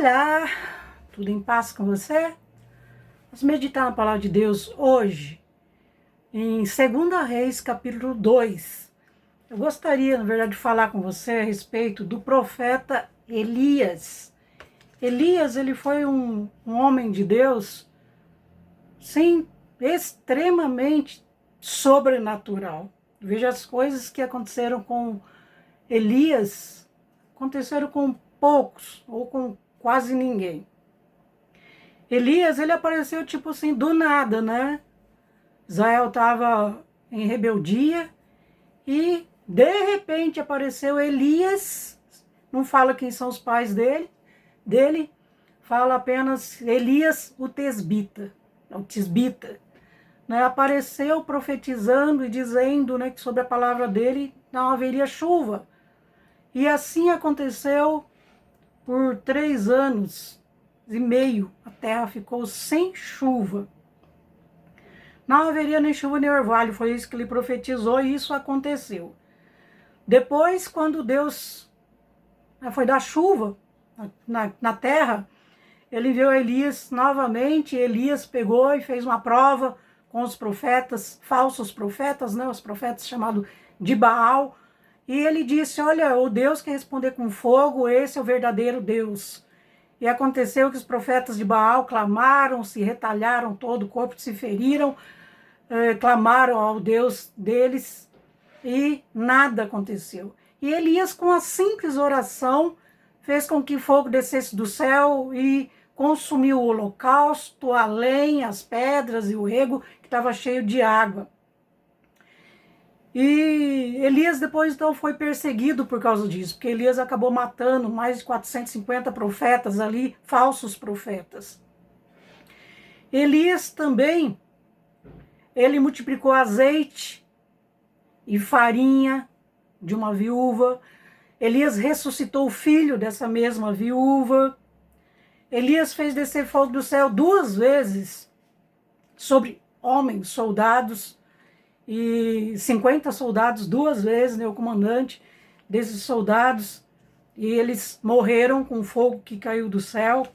Olá, tudo em paz com você? Vamos meditar na palavra de Deus hoje, em 2 Reis, capítulo 2. Eu gostaria, na verdade, de falar com você a respeito do profeta Elias. Elias, ele foi um homem de Deus, sim, extremamente sobrenatural. Veja as coisas que aconteceram com Elias, aconteceram com poucos, ou com quase ninguém. Elias, ele apareceu tipo assim, do nada, né? Israel estava em rebeldia e de repente apareceu Elias, não fala quem são os pais dele fala apenas Elias o tisbita, né? Apareceu profetizando e dizendo, né, que sobre a palavra dele não haveria chuva. E assim aconteceu por 3 anos e meio, a terra ficou sem chuva. Não haveria nem chuva nem orvalho, foi isso que ele profetizou e isso aconteceu. Depois, quando Deus foi dar chuva na terra, ele enviou Elias novamente. Elias pegou e fez uma prova com os profetas, falsos profetas, né, os profetas chamados de Baal, e ele disse: olha, o Deus que responder com fogo, esse é o verdadeiro Deus. E aconteceu que os profetas de Baal clamaram, se retalharam todo o corpo, se feriram, clamaram ao Deus deles e nada aconteceu. E Elias, com a simples oração, fez com que fogo descesse do céu e consumiu o holocausto, a lenha, as pedras e o rego que estava cheio de água. E Elias depois então foi perseguido por causa disso, porque Elias acabou matando mais de 450 profetas ali, falsos profetas. Elias também, ele multiplicou azeite e farinha de uma viúva. Elias ressuscitou o filho dessa mesma viúva. Elias fez descer fogo do céu 2 vezes sobre homens, soldados, e 50 soldados 2 vezes, né, o comandante desses soldados, e eles morreram com o fogo que caiu do céu.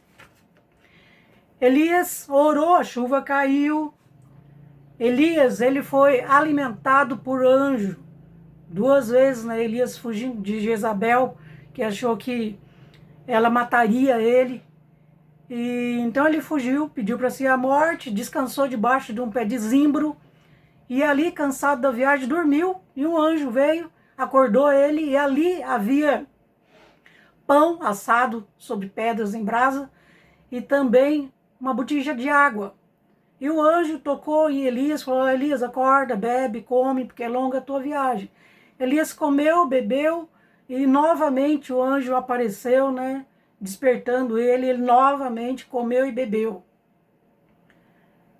Elias orou, a chuva caiu. Elias, ele foi alimentado por anjo 2 vezes, né? Elias fugindo de Jezabel, que achou que ela mataria ele. E então ele fugiu, pediu para si a morte, descansou debaixo de um pé de zimbro, e ali, cansado da viagem, dormiu, e um anjo veio, acordou ele, e ali havia pão assado sobre pedras em brasa, e também uma botija de água. E o anjo tocou em Elias, falou: Elias, acorda, bebe, come, porque é longa a tua viagem. Elias comeu, bebeu, e novamente o anjo apareceu, né, despertando ele novamente comeu e bebeu.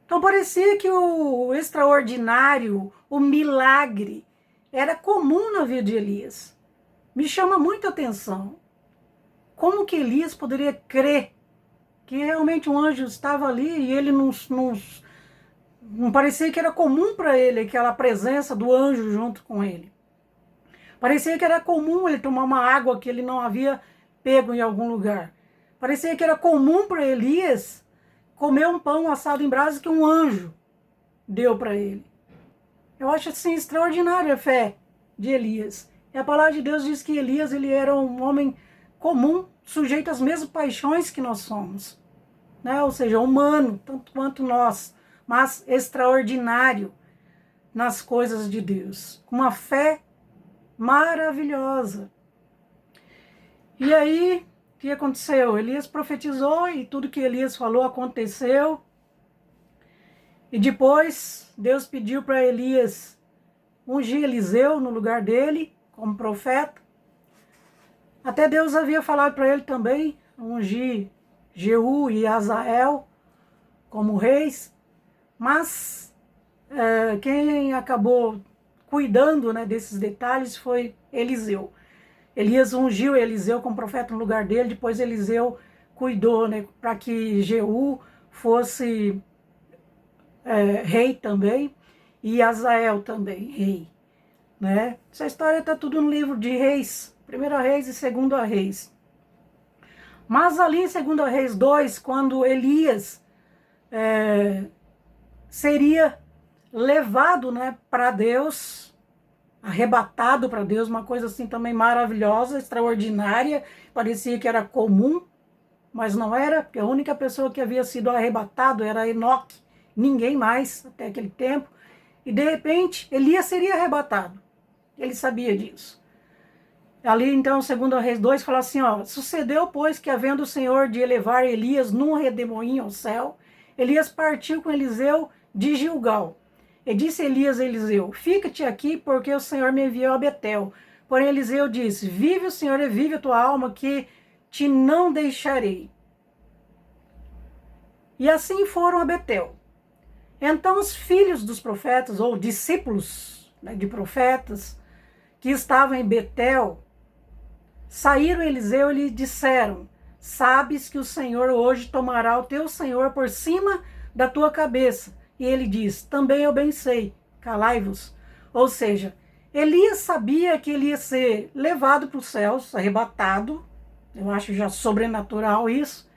Então parecia que o extraordinário, o milagre, era comum na vida de Elias. Me chama muita atenção. Como que Elias poderia crer que realmente um anjo estava ali e ele não parecia que era comum para ele aquela presença do anjo junto com ele. Parecia que era comum ele tomar uma água que ele não havia pego em algum lugar. Parecia que era comum para Elias comer um pão assado em brasa que um anjo deu para ele. Eu acho assim extraordinária a fé de Elias. E a palavra de Deus diz que Elias, ele era um homem comum, sujeito às mesmas paixões que nós somos, né? Ou seja, humano, tanto quanto nós, mas extraordinário nas coisas de Deus, com uma fé maravilhosa. E aí, o que aconteceu? Elias profetizou e tudo que Elias falou aconteceu. E depois Deus pediu para Elias ungir Eliseu no lugar dele como profeta. Até Deus havia falado para ele também ungir Jeú e Azael como reis. Mas quem acabou cuidando, né, desses detalhes foi Eliseu. Elias ungiu Eliseu como profeta no lugar dele, depois Eliseu cuidou, né, para que Jeú fosse rei também, e Azael também, rei. Né? Essa história está tudo no livro de Reis, 1 Reis e 2 Reis. Mas ali em 2 Reis 2, quando Elias seria levado, né, para Deus, arrebatado para Deus, uma coisa assim também maravilhosa, extraordinária, parecia que era comum, mas não era, porque a única pessoa que havia sido arrebatado era Enoque, ninguém mais até aquele tempo, e de repente Elias seria arrebatado, ele sabia disso. Ali então, 2 Reis 2, fala assim, ó, sucedeu, pois, que havendo o Senhor de elevar Elias num redemoinho ao céu, Elias partiu com Eliseu de Gilgal. E disse Elias a Eliseu, fica-te aqui, porque o Senhor me enviou a Betel. Porém Eliseu disse, vive o Senhor e vive a tua alma, que te não deixarei. E assim foram a Betel. Então os filhos dos profetas, ou discípulos, né, de profetas, que estavam em Betel, saíram a Eliseu e lhe disseram, sabes que o Senhor hoje tomará o teu Senhor por cima da tua cabeça. E ele diz, também eu bem sei, calai-vos. Ou seja, Elias sabia que ele ia ser levado para os céus, arrebatado, eu acho já sobrenatural isso.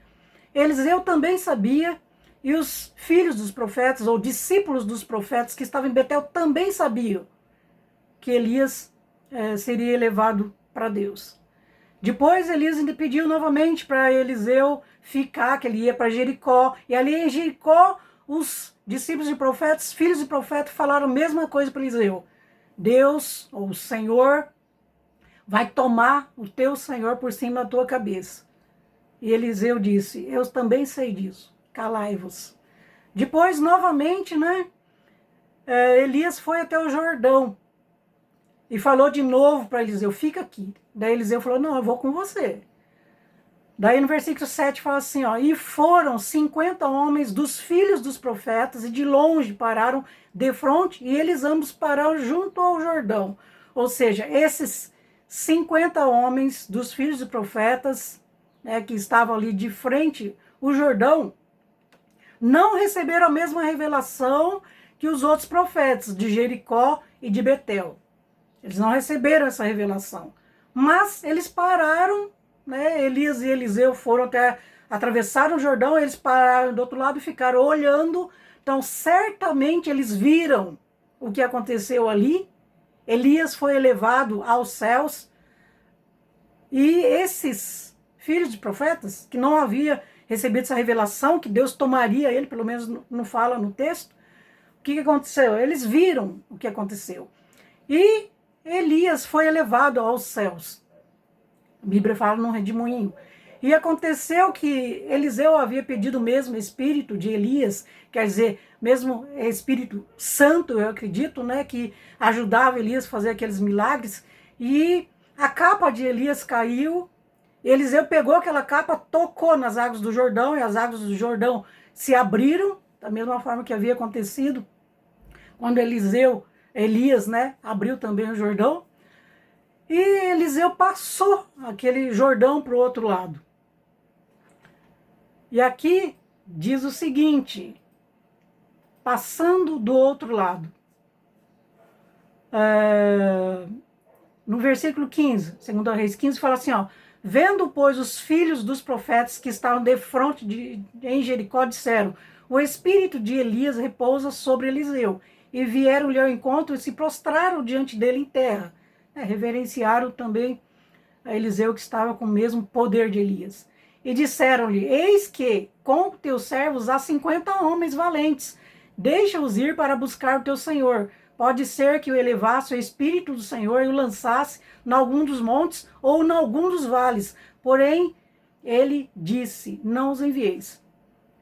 Eliseu também sabia, e os filhos dos profetas, ou discípulos dos profetas que estavam em Betel, também sabiam que Elias seria levado para Deus. Depois Elias ainda pediu novamente para Eliseu ficar, que ele ia para Jericó. E ali em Jericó, os discípulos de profetas, filhos de profetas, falaram a mesma coisa para Eliseu. Deus, ou o Senhor, vai tomar o teu Senhor por cima da tua cabeça. E Eliseu disse, eu também sei disso, calai-vos. Depois, novamente, né, Elias foi até o Jordão e falou de novo para Eliseu, fica aqui. Daí Eliseu falou, não, eu vou com você. Daí no versículo 7 fala assim, ó, e foram 50 homens dos filhos dos profetas, e de longe pararam de frente, e eles ambos pararam junto ao Jordão. Ou seja, esses 50 homens dos filhos dos profetas, né, que estavam ali de frente o Jordão, não receberam a mesma revelação que os outros profetas de Jericó e de Betel. Eles não receberam essa revelação. Mas eles pararam, né? Elias e Eliseu foram até, atravessaram o Jordão, eles pararam do outro lado e ficaram olhando. Então, certamente eles viram o que aconteceu ali. Elias foi elevado aos céus. E esses filhos de profetas, que não haviam recebido essa revelação, que Deus tomaria ele, pelo menos não fala no texto, o que aconteceu? Eles viram o que aconteceu. E Elias foi elevado aos céus. A Bíblia fala num redemoinho. E aconteceu que Eliseu havia pedido o mesmo espírito de Elias, quer dizer, mesmo Espírito Santo, eu acredito, né, que ajudava Elias a fazer aqueles milagres. E a capa de Elias caiu. Eliseu pegou aquela capa, tocou nas águas do Jordão, e as águas do Jordão se abriram, da mesma forma que havia acontecido quando Elias, né, abriu também o Jordão. E Eliseu passou aquele Jordão para o outro lado. E aqui diz o seguinte, passando do outro lado. No versículo 15, 2 Reis 15, fala assim, ó, vendo, pois, os filhos dos profetas que estavam defronte em Jericó, disseram, o espírito de Elias repousa sobre Eliseu. E vieram-lhe ao encontro e se prostraram diante dele em terra. Reverenciaram também a Eliseu, que estava com o mesmo poder de Elias. E disseram-lhe, eis que com teus servos há 50 homens valentes. Deixa-os ir para buscar o teu Senhor. Pode ser que o elevasse o Espírito do Senhor e o lançasse em algum dos montes ou em algum dos vales. Porém, ele disse, não os envieis.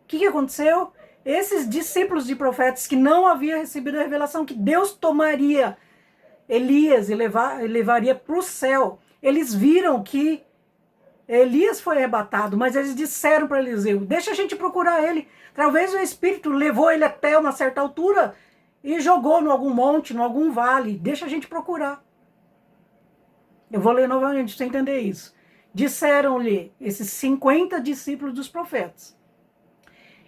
O que aconteceu? Esses discípulos de profetas que não haviam recebido a revelação que Deus tomaria Elias e levaria para o céu, eles viram que Elias foi arrebatado, mas eles disseram para Eliseu, deixa a gente procurar ele. Talvez o Espírito levou ele até uma certa altura e jogou em algum monte, em algum vale. Deixa a gente procurar. Eu vou ler novamente para você entender isso. Disseram-lhe esses 50 discípulos dos profetas,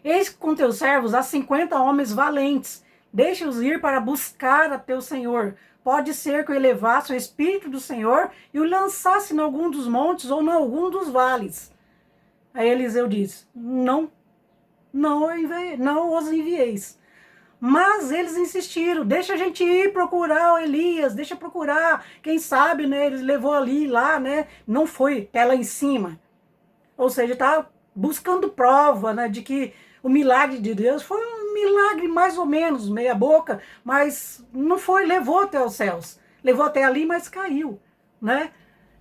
eis que com teus servos há 50 homens valentes. Deixa-os ir para buscar a teu Senhor. Pode ser que o elevasse o Espírito do Senhor e o lançasse em algum dos montes ou em algum dos vales. Aí Eliseu disse, não os envieis. Mas eles insistiram, deixa a gente ir procurar o Elias, deixa procurar, quem sabe, né, eles levou ali, lá, né, não foi até lá em cima. Ou seja, tá buscando prova, né, de que o milagre de Deus foi um milagre mais ou menos, meia boca, mas não foi, levou até os céus. Levou até ali, mas caiu, né?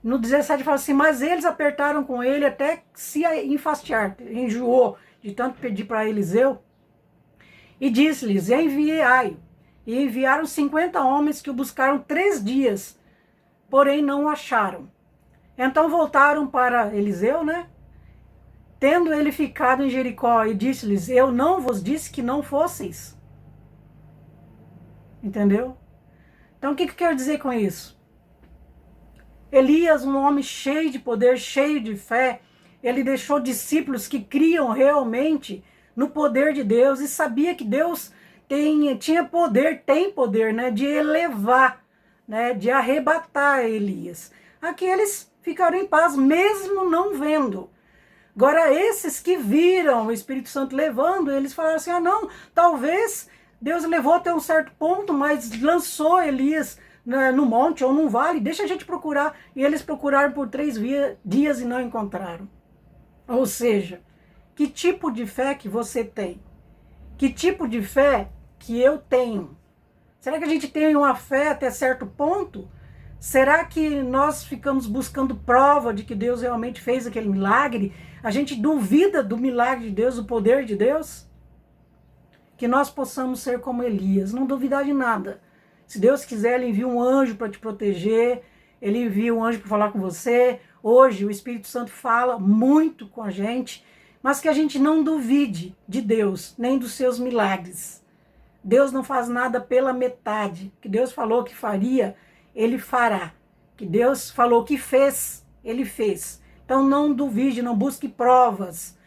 No 17 fala assim, mas eles apertaram com ele até se enfastiar, enjoou de tanto pedir para Eliseu, e disse-lhes, enviai. E enviaram 50 homens que o buscaram 3 dias, porém não o acharam. Então voltaram para Eliseu, né? Tendo ele ficado em Jericó, e disse-lhes, eu não vos disse que não fosseis. Entendeu? Então o que eu quero dizer com isso? Elias, um homem cheio de poder, cheio de fé, ele deixou discípulos que criam realmente no poder de Deus e sabia que Deus tinha poder, tem poder, né, de elevar, né, de arrebatar Elias. Aqueles ficaram em paz, mesmo não vendo. Agora, esses que viram o Espírito Santo levando, eles falaram assim, não, talvez Deus levou até um certo ponto, mas lançou Elias no monte ou num vale, deixa a gente procurar. E eles procuraram por 3 dias e não encontraram. Ou seja, que tipo de fé que você tem? Que tipo de fé que eu tenho? Será que a gente tem uma fé até certo ponto? Será que nós ficamos buscando prova de que Deus realmente fez aquele milagre? A gente duvida do milagre de Deus, do poder de Deus? Que nós possamos ser como Elias, não duvidar de nada. Se Deus quiser, Ele envia um anjo para te proteger, Ele envia um anjo para falar com você. Hoje o Espírito Santo fala muito com a gente, mas que a gente não duvide de Deus, nem dos seus milagres. Deus não faz nada pela metade. Que Deus falou que faria, Ele fará. Que Deus falou que fez, Ele fez. Então não duvide, não busque provas.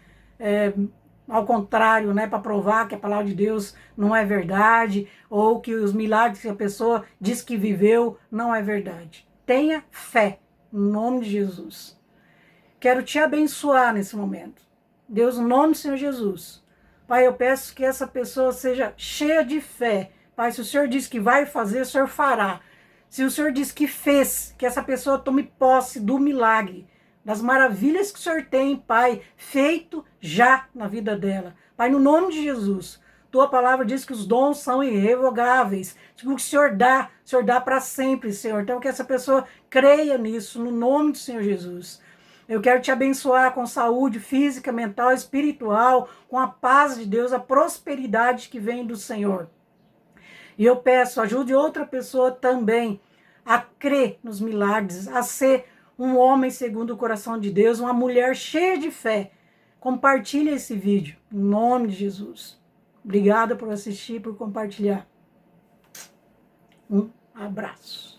Ao contrário, né, para provar que a palavra de Deus não é verdade, ou que os milagres que a pessoa diz que viveu não é verdade. Tenha fé, em nome de Jesus. Quero te abençoar nesse momento. Deus, no nome do Senhor Jesus. Pai, eu peço que essa pessoa seja cheia de fé. Pai, se o Senhor diz que vai fazer, o Senhor fará. Se o Senhor diz que fez, que essa pessoa tome posse do milagre, das maravilhas que o Senhor tem, Pai, feito já na vida dela. Pai, no nome de Jesus, tua palavra diz que os dons são irrevogáveis. O que o Senhor dá para sempre, Senhor. Então que essa pessoa creia nisso, no nome do Senhor Jesus. Eu quero te abençoar com saúde física, mental, espiritual, com a paz de Deus, a prosperidade que vem do Senhor. E eu peço, ajude outra pessoa também a crer nos milagres, a ser um homem segundo o coração de Deus, uma mulher cheia de fé. Compartilhe esse vídeo, em nome de Jesus. Obrigada por assistir, por compartilhar. Um abraço.